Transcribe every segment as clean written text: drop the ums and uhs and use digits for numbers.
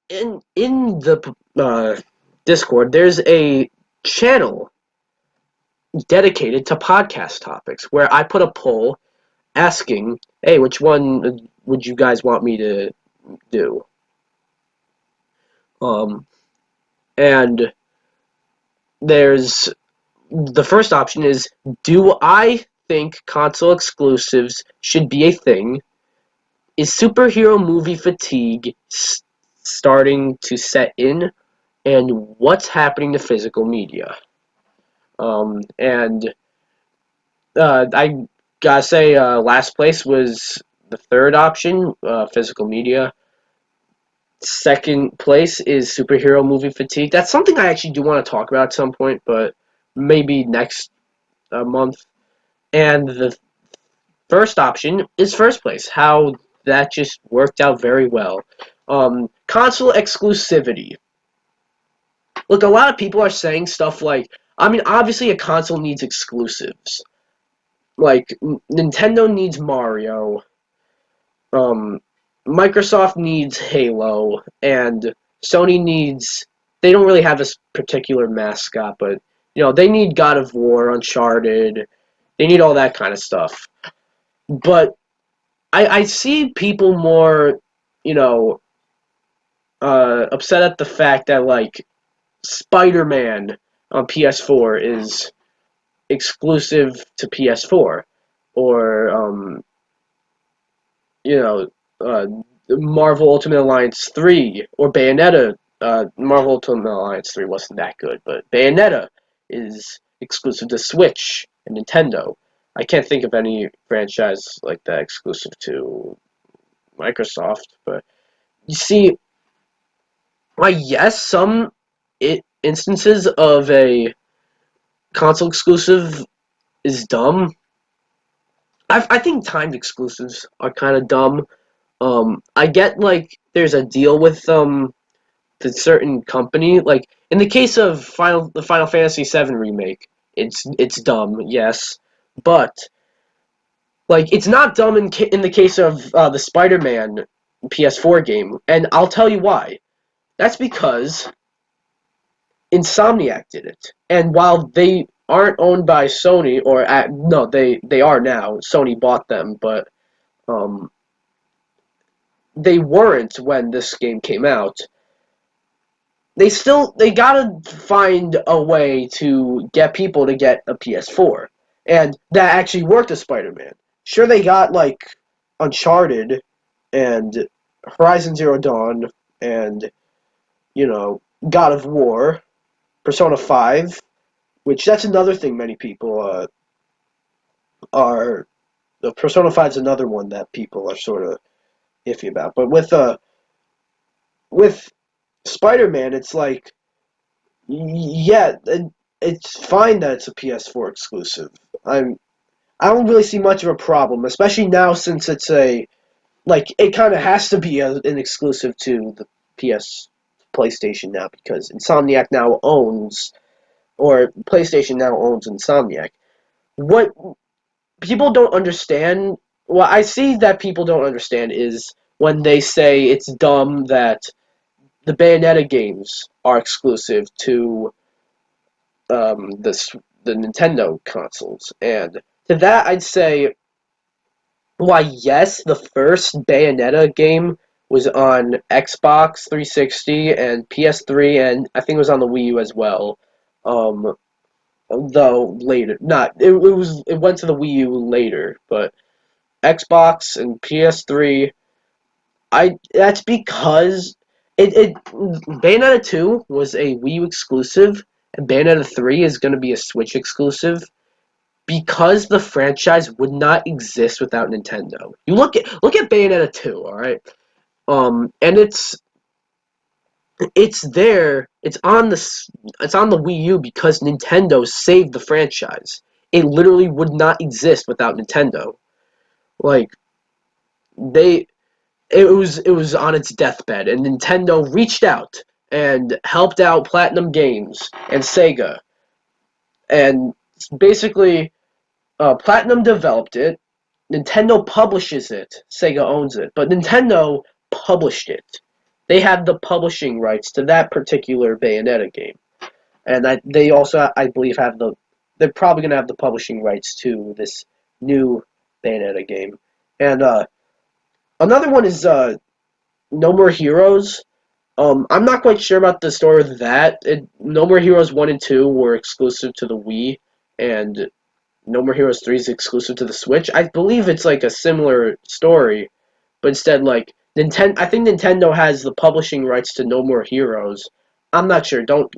in the Discord, there's a channel dedicated to podcast topics where I put a poll asking, "Hey, which one would you guys want me to do?" Um, and there's the first option is, do I think console exclusives should be a thing? Is superhero movie fatigue starting to set in? And what's happening to physical media? And I gotta say, last place was the third option, physical media. Second place is superhero movie fatigue. That's something I actually do want to talk about at some point, but maybe next month. And the first option is first place. How that just worked out very well. Console exclusivity. Look, a lot of people are saying stuff like, I mean, obviously a console needs exclusives. Like, Nintendo needs Mario, um, Microsoft needs Halo, and Sony needs. They don't really have a particular mascot, but they need God of War, Uncharted. They need all that kind of stuff. But I see people more, you know, upset at the fact that like Spider-Man on PS4 is exclusive to PS4, or you know, uh, Marvel Ultimate Alliance 3 or Bayonetta. Marvel Ultimate Alliance 3 wasn't that good, but Bayonetta is exclusive to Switch and Nintendo. I can't think of any franchise like that exclusive to Microsoft, but you see, why yes, some instances of a console exclusive is dumb. I think timed exclusives are kind of dumb. I get like there's a deal with the certain company. Like in the case of the Final Fantasy VII remake, it's dumb, yes, but like it's not dumb in the case of the Spider-Man PS4 game, and I'll tell you why. That's because Insomniac did it, and while they aren't owned by Sony, no, they are now. Sony bought them, but um, they weren't when this game came out. They gotta find a way to get people to get a PS4, and that actually worked with Spider-Man. Sure, they got like Uncharted and Horizon Zero Dawn and God of War, Persona 5, which that's another thing many people are. The Persona 5 is another one that people are sort of iffy about, but with Spider-Man, it's like, yeah, it's fine that it's a PS4 exclusive. I don't really see much of a problem, especially now since it's it kind of has to be an exclusive to the PS PlayStation now because Insomniac now owns or PlayStation now owns Insomniac. What people don't understand, what I see that people don't understand is when they say it's dumb that the Bayonetta games are exclusive to the Nintendo consoles. And to that, I'd say, why, yes, the first Bayonetta game was on Xbox 360 and PS3, and I think it was on the Wii U as well. Um, though later, not it went to the Wii U later, but Xbox and PS3. I That's because it Bayonetta 2 was a Wii U exclusive, and Bayonetta 3 is going to be a Switch exclusive because the franchise would not exist without Nintendo. You look at Bayonetta 2, all right? And it's there. It's on the Wii U because Nintendo saved the franchise. It literally would not exist without Nintendo. Like they it was on its deathbed, and Nintendo reached out and helped out Platinum Games and Sega, and basically Platinum developed it, Nintendo publishes it, Sega owns it, but Nintendo published it. they had the publishing rights to that particular Bayonetta game, and they also, I believe, they're probably gonna have the publishing rights to this new Bayonetta game. And another one is No More Heroes. I'm not quite sure about the story of that. No More Heroes 1 and 2 were exclusive to the Wii, and No More Heroes 3 is exclusive to the Switch. I believe it's like a similar story, but instead, like, I think Nintendo has the publishing rights to No More Heroes. I'm not sure. Don't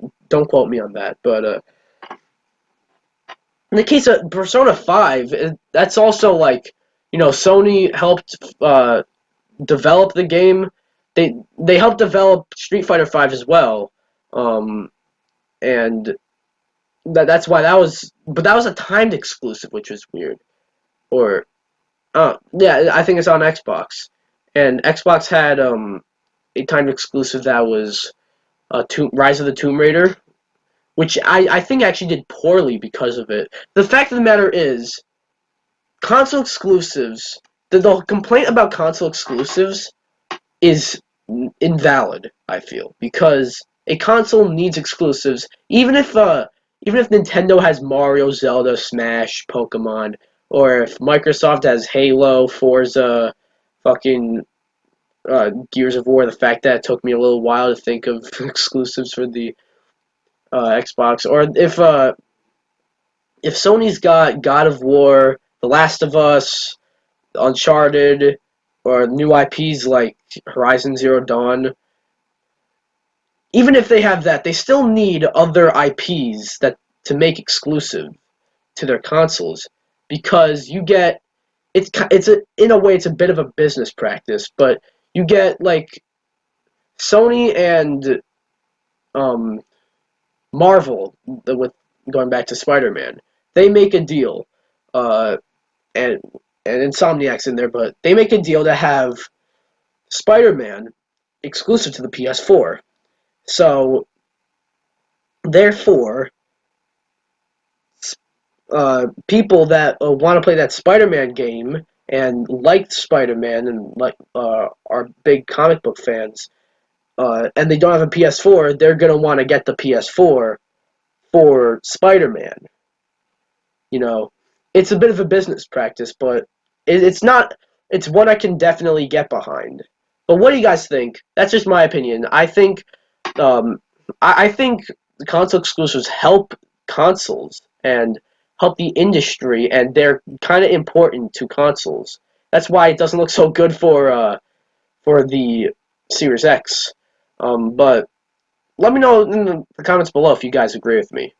quote me on that. But in the case of Persona 5, that's also like, Sony helped develop the game. They helped develop Street Fighter 5 as well, and that's why but that was a timed exclusive, which was weird. Or yeah, I think it's on Xbox, and Xbox had a timed exclusive that was Rise of the Tomb Raider, which I think actually did poorly because of it. The fact of the matter is, console exclusives. The complaint about console exclusives is invalid, I feel, because a console needs exclusives. Even if Nintendo has Mario, Zelda, Smash, Pokemon, or if Microsoft has Halo, Forza, fucking Gears of War. The fact that it took me a little while to think of exclusives for the Xbox, or if Sony's got God of War, The Last of Us, Uncharted, or new IPs like Horizon Zero Dawn, even if they have that, they still need other IPs that to make exclusive to their consoles, because you get in a way it's a bit of a business practice, but you get like Sony and um, Marvel, with going back to Spider-Man, they make a deal, uh, and Insomniac's in there, but they make a deal to have Spider-Man exclusive to the PS4. So therefore, people that want to play that Spider-Man game and like Spider-Man and like are big comic book fans, and they don't have a PS4, they're gonna want to get the PS4 for Spider-Man. You know, it's a bit of a business practice, but it's not. It's one I can definitely get behind. But what do you guys think? That's just my opinion. Um, I think the console exclusives help consoles and help the industry, and they're kind of important to consoles. That's why it doesn't look so good for the Series X. But let me know in the comments below if you guys agree with me.